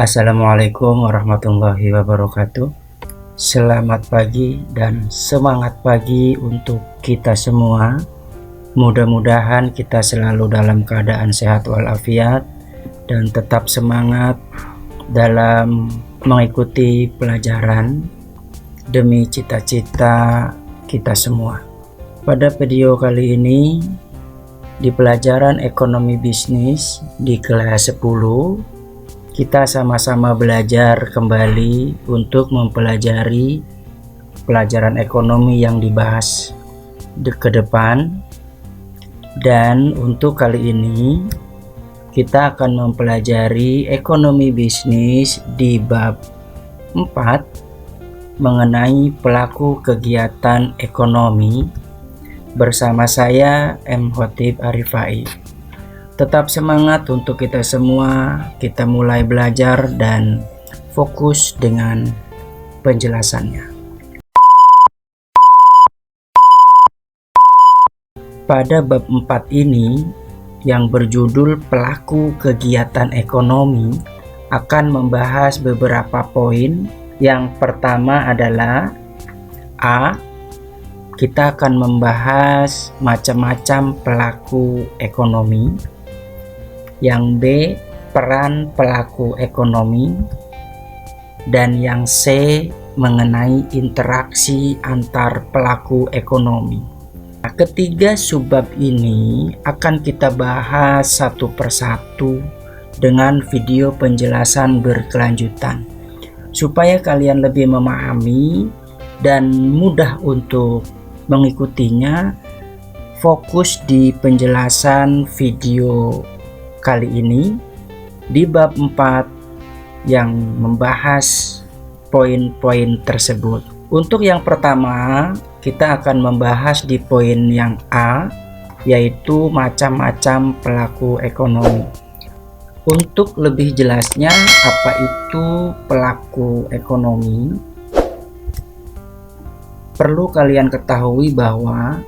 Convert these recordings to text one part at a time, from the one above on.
Assalamualaikum warahmatullahi wabarakatuh. Selamat pagi dan semangat pagi untuk kita semua. Mudah-mudahan kita selalu dalam keadaan sehat walafiat dan tetap semangat dalam mengikuti pelajaran demi cita-cita kita semua. Pada video kali ini di pelajaran ekonomi bisnis di kelas 10, kita sama-sama belajar kembali untuk mempelajari pelajaran ekonomi yang dibahas ke depan. Dan untuk kali ini kita akan mempelajari ekonomi bisnis di bab 4 mengenai pelaku kegiatan ekonomi bersama saya M. Khotib Arifai. Tetap semangat untuk kita semua. Kita mulai belajar dan fokus dengan penjelasannya. Pada bab 4 ini yang berjudul pelaku kegiatan ekonomi akan membahas beberapa poin. Yang pertama adalah A. Kita akan membahas macam-macam pelaku ekonomi. Yang B, peran pelaku ekonomi. Dan yang C, mengenai interaksi antar pelaku ekonomi. Nah, ketiga subbab ini akan kita bahas satu persatu dengan video penjelasan berkelanjutan supaya kalian lebih memahami dan mudah untuk mengikutinya. Fokus di penjelasan video kali ini di bab 4 yang membahas poin-poin tersebut. Untuk yang pertama, kita akan membahas di poin yang A, yaitu macam-macam pelaku ekonomi. Untuk lebih jelasnya apa itu pelaku ekonomi, perlu kalian ketahui bahwa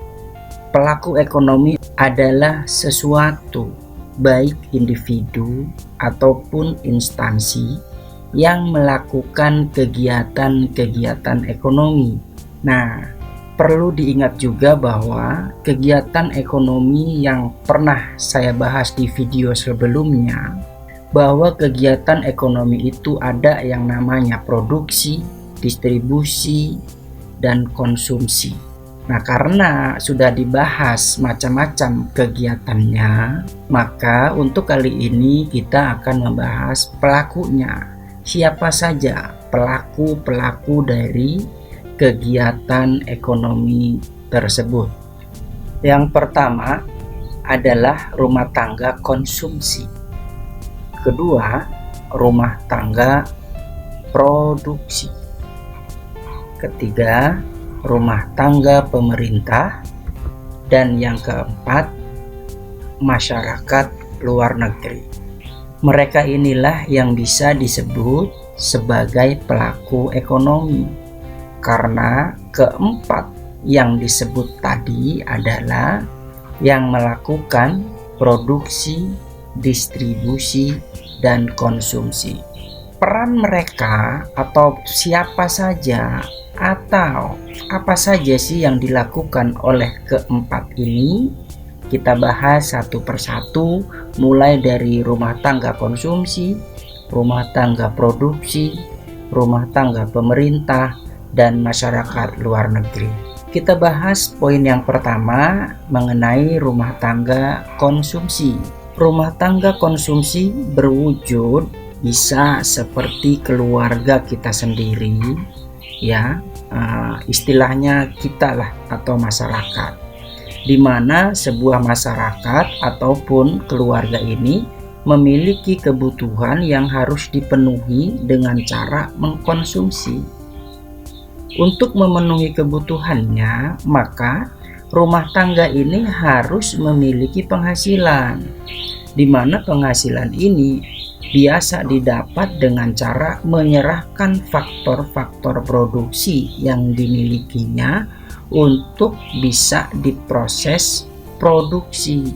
pelaku ekonomi adalah sesuatu, baik individu ataupun instansi yang melakukan kegiatan-kegiatan ekonomi. Nah, perlu diingat juga bahwa kegiatan ekonomi yang pernah saya bahas di video sebelumnya, bahwa kegiatan ekonomi itu ada yang namanya produksi, distribusi, dan konsumsi. Nah, karena sudah dibahas macam-macam kegiatannya, maka untuk kali ini kita akan membahas pelakunya. Siapa saja pelaku-pelaku dari kegiatan ekonomi tersebut? Yang pertama adalah rumah tangga konsumsi. Kedua, rumah tangga produksi. Ketiga, rumah tangga pemerintah. Dan yang keempat, masyarakat luar negeri. Mereka inilah yang bisa disebut sebagai pelaku ekonomi, karena keempat yang disebut tadi adalah yang melakukan produksi, distribusi, dan konsumsi. Peran mereka atau siapa saja atau apa saja sih yang dilakukan oleh keempat ini, kita bahas satu persatu, mulai dari rumah tangga konsumsi, rumah tangga produksi, rumah tangga pemerintah, dan masyarakat luar negeri. Kita bahas poin yang pertama mengenai rumah tangga konsumsi. Rumah tangga konsumsi berwujud bisa seperti keluarga kita sendiri, ya, istilahnya kita lah atau masyarakat, di mana sebuah masyarakat ataupun keluarga ini memiliki kebutuhan yang harus dipenuhi dengan cara mengkonsumsi. Untuk memenuhi kebutuhannya, maka rumah tangga ini harus memiliki penghasilan, di mana penghasilan ini biasa didapat dengan cara menyerahkan faktor-faktor produksi yang dimilikinya untuk bisa diproses produksi.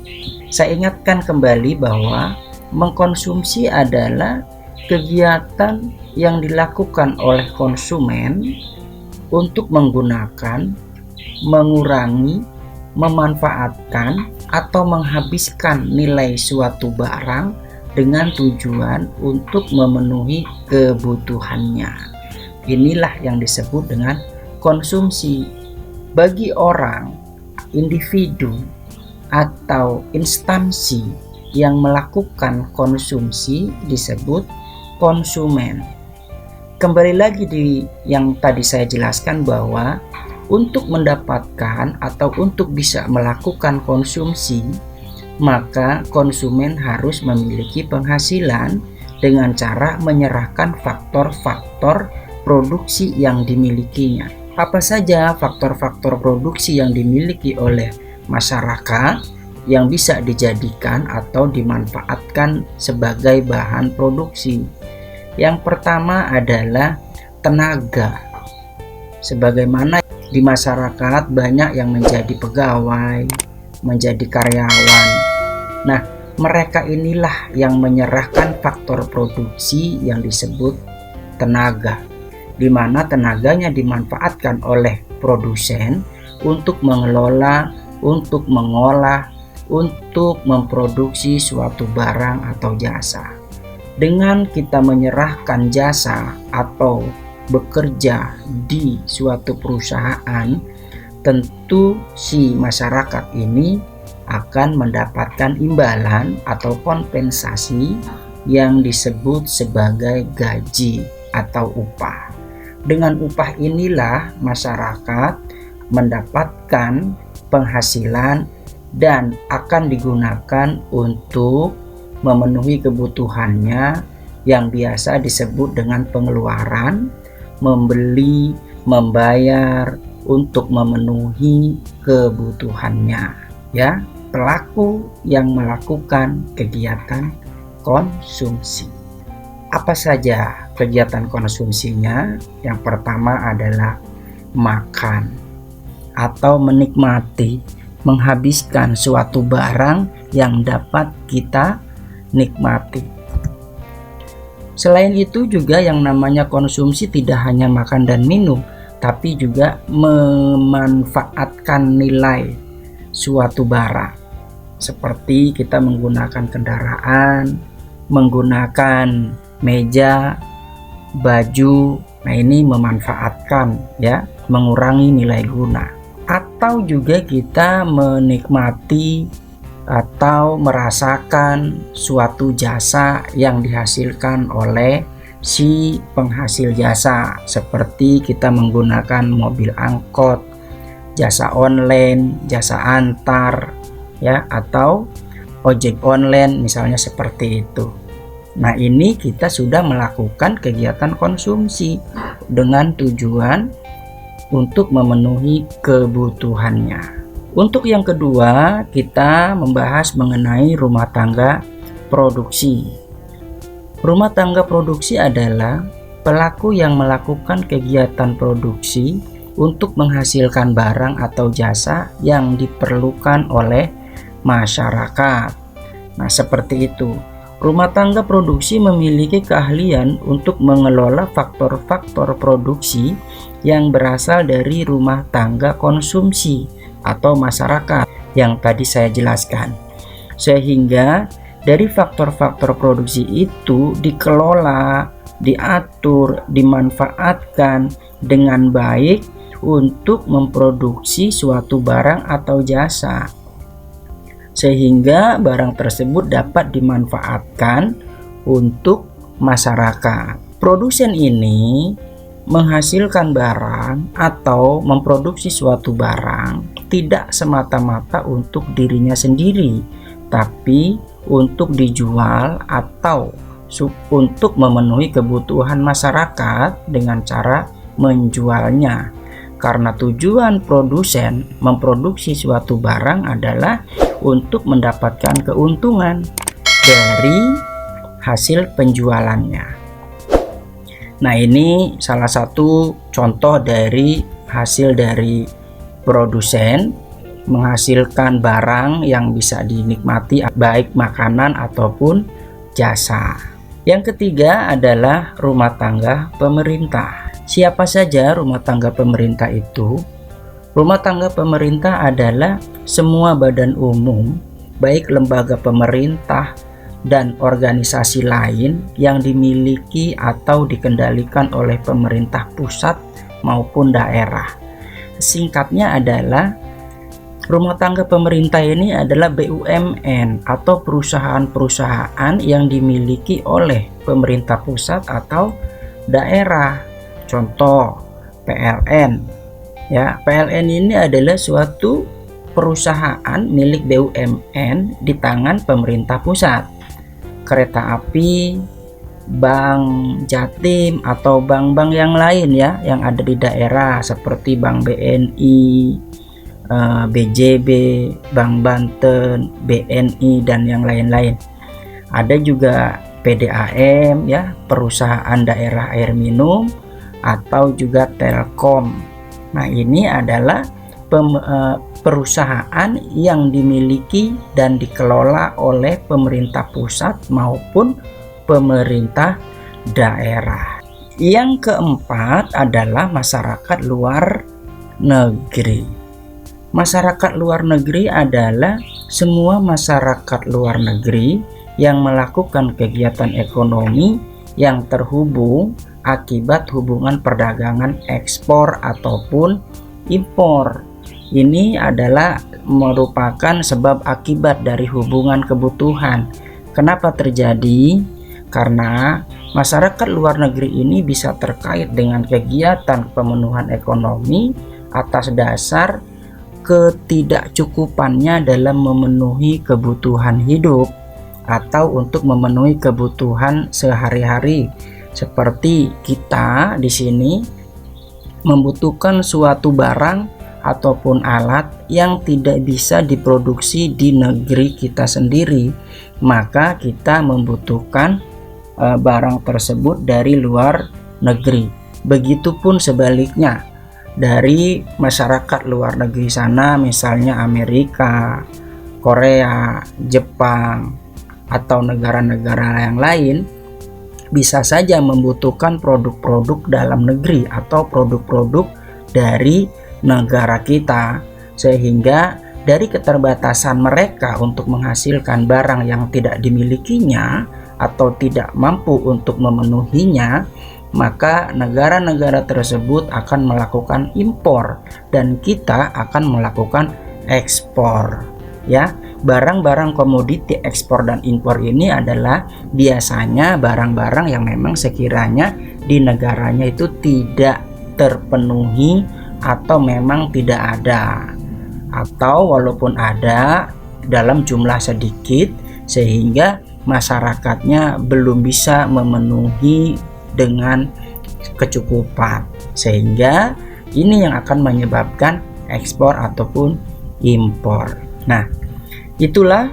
Saya ingatkan kembali bahwa mengkonsumsi adalah kegiatan yang dilakukan oleh konsumen untuk menggunakan, mengurangi, memanfaatkan, atau menghabiskan nilai suatu barang dengan tujuan untuk memenuhi kebutuhannya. Inilah yang disebut dengan konsumsi. Bagi orang, individu, atau instansi yang melakukan konsumsi disebut konsumen. Kembali lagi di yang tadi saya jelaskan bahwa untuk mendapatkan atau untuk bisa melakukan konsumsi, maka konsumen harus memiliki penghasilan dengan cara menyerahkan faktor-faktor produksi yang dimilikinya. Apa saja faktor-faktor produksi yang dimiliki oleh masyarakat yang bisa dijadikan atau dimanfaatkan sebagai bahan produksi? Yang pertama adalah tenaga. Sebagaimana di masyarakat banyak yang menjadi pegawai, menjadi karyawan. Nah, mereka inilah yang menyerahkan faktor produksi yang disebut tenaga, di mana tenaganya dimanfaatkan oleh produsen untuk mengelola, untuk mengolah, untuk memproduksi suatu barang atau jasa. Dengan kita menyerahkan jasa atau bekerja di suatu perusahaan, tentu si masyarakat ini akan mendapatkan imbalan atau kompensasi yang disebut sebagai gaji atau upah. Dengan upah inilah masyarakat mendapatkan penghasilan dan akan digunakan untuk memenuhi kebutuhannya yang biasa disebut dengan pengeluaran, membeli, membayar untuk memenuhi kebutuhannya, ya, pelaku yang melakukan kegiatan konsumsi. Apa saja kegiatan konsumsinya? Yang pertama adalah makan atau menikmati, menghabiskan suatu barang yang dapat kita nikmati. Selain itu juga yang namanya konsumsi tidak hanya makan dan minum, tapi juga memanfaatkan nilai suatu barang. Seperti kita menggunakan kendaraan, menggunakan meja, baju. Nah, ini memanfaatkan, ya, mengurangi nilai guna. Atau juga kita menikmati atau merasakan suatu jasa yang dihasilkan oleh si penghasil jasa, seperti kita menggunakan mobil angkot, jasa online, jasa antar, ya, atau ojek online misalnya, seperti itu. Nah, ini kita sudah melakukan kegiatan konsumsi dengan tujuan untuk memenuhi kebutuhannya. Untuk yang kedua, kita membahas mengenai rumah tangga produksi. Rumah tangga produksi adalah pelaku yang melakukan kegiatan produksi untuk menghasilkan barang atau jasa yang diperlukan oleh masyarakat. Nah, seperti itu. Rumah tangga produksi memiliki keahlian untuk mengelola faktor-faktor produksi yang berasal dari rumah tangga konsumsi atau masyarakat yang tadi saya jelaskan, sehingga dari faktor-faktor produksi itu dikelola, diatur, dimanfaatkan dengan baik untuk memproduksi suatu barang atau jasa, sehingga barang tersebut dapat dimanfaatkan untuk masyarakat. Produsen ini menghasilkan barang atau memproduksi suatu barang tidak semata-mata untuk dirinya sendiri, tapi untuk dijual atau untuk memenuhi kebutuhan masyarakat dengan cara menjualnya. Karena tujuan produsen memproduksi suatu barang adalah untuk mendapatkan keuntungan dari hasil penjualannya. Nah, ini salah satu contoh dari hasil dari produsen menghasilkan barang yang bisa dinikmati, baik makanan ataupun jasa. Yang ketiga adalah rumah tangga pemerintah. Siapa saja rumah tangga pemerintah itu? Rumah tangga pemerintah adalah semua badan umum, baik lembaga pemerintah dan organisasi lain yang dimiliki atau dikendalikan oleh pemerintah pusat maupun daerah. Singkatnya adalah rumah tangga pemerintah ini adalah BUMN atau perusahaan-perusahaan yang dimiliki oleh pemerintah pusat atau daerah. Contoh PLN. Ya, PLN ini adalah suatu perusahaan milik BUMN di tangan pemerintah pusat. Kereta api, Bank Jatim atau bank-bank yang lain ya yang ada di daerah seperti Bank BNI, BJB, Bank Banten, BNI dan yang lain-lain. Ada juga PDAM ya, perusahaan daerah air minum atau juga Telkom. Nah, ini adalah perusahaan yang dimiliki dan dikelola oleh pemerintah pusat maupun pemerintah daerah. Yang keempat adalah masyarakat luar negeri. Masyarakat luar negeri adalah semua masyarakat luar negeri yang melakukan kegiatan ekonomi yang terhubung akibat hubungan perdagangan ekspor ataupun impor. Ini adalah merupakan sebab akibat dari hubungan kebutuhan. Kenapa terjadi? Karena masyarakat luar negeri ini bisa terkait dengan kegiatan pemenuhan ekonomi atas dasar ketidakcukupannya dalam memenuhi kebutuhan hidup atau untuk memenuhi kebutuhan sehari-hari. Seperti kita di sini membutuhkan suatu barang ataupun alat yang tidak bisa diproduksi di negeri kita sendiri, maka kita membutuhkan barang tersebut dari luar negeri. Begitupun sebaliknya, dari masyarakat luar negeri sana, misalnya Amerika, Korea, Jepang, atau negara-negara yang lain, bisa saja membutuhkan produk-produk dalam negeri atau produk-produk dari negara kita, sehingga dari keterbatasan mereka untuk menghasilkan barang yang tidak dimilikinya atau tidak mampu untuk memenuhinya, maka negara-negara tersebut akan melakukan impor dan kita akan melakukan ekspor. Ya, barang-barang komoditi ekspor dan impor ini adalah biasanya barang-barang yang memang sekiranya di negaranya itu tidak terpenuhi atau memang tidak ada, atau walaupun ada dalam jumlah sedikit sehingga masyarakatnya belum bisa memenuhi dengan kecukupan, sehingga ini yang akan menyebabkan ekspor ataupun impor. Nah, itulah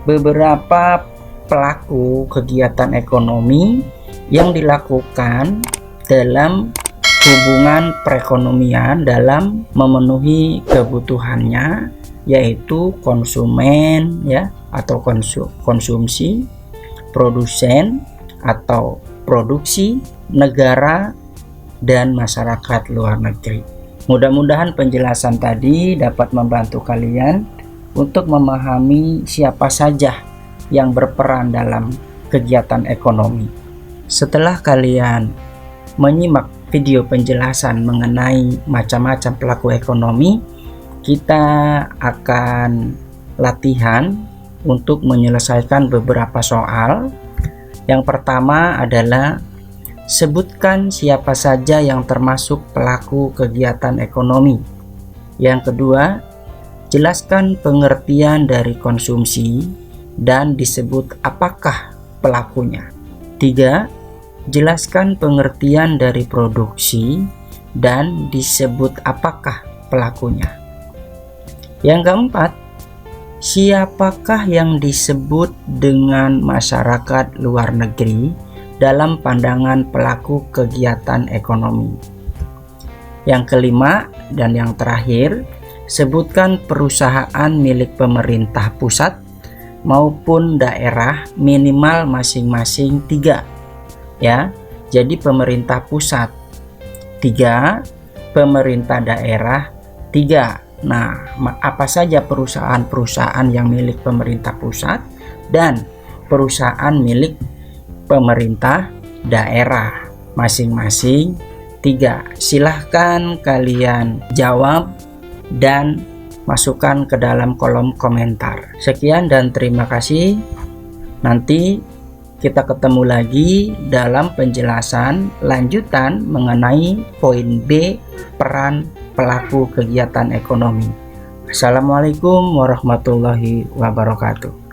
beberapa pelaku kegiatan ekonomi yang dilakukan dalam hubungan perekonomian dalam memenuhi kebutuhannya, yaitu konsumen ya atau konsumsi, produsen atau produksi, negara, dan masyarakat luar negeri. Mudah-mudahan penjelasan tadi dapat membantu kalian untuk memahami siapa saja yang berperan dalam kegiatan ekonomi. Setelah kalian menyimak video penjelasan mengenai macam-macam pelaku ekonomi, kita akan latihan untuk menyelesaikan beberapa soal. Yang pertama adalah sebutkan siapa saja yang termasuk pelaku kegiatan ekonomi. Yang kedua, jelaskan pengertian dari konsumsi dan disebut apakah pelakunya. 3. Jelaskan pengertian dari produksi dan disebut apakah pelakunya. Yang keempat, siapakah yang disebut dengan masyarakat luar negeri dalam pandangan pelaku kegiatan ekonomi. Yang kelima dan yang terakhir, sebutkan perusahaan milik pemerintah pusat maupun daerah minimal masing-masing 3 ya. Jadi pemerintah pusat 3, pemerintah daerah 3. Nah, apa saja perusahaan-perusahaan yang milik pemerintah pusat dan perusahaan milik pemerintah daerah masing-masing 3? Silahkan kalian jawab dan masukkan ke dalam kolom komentar. Sekian dan terima kasih. Nanti kita ketemu lagi dalam penjelasan lanjutan mengenai poin B, peran pelaku kegiatan ekonomi. Assalamualaikum warahmatullahi wabarakatuh.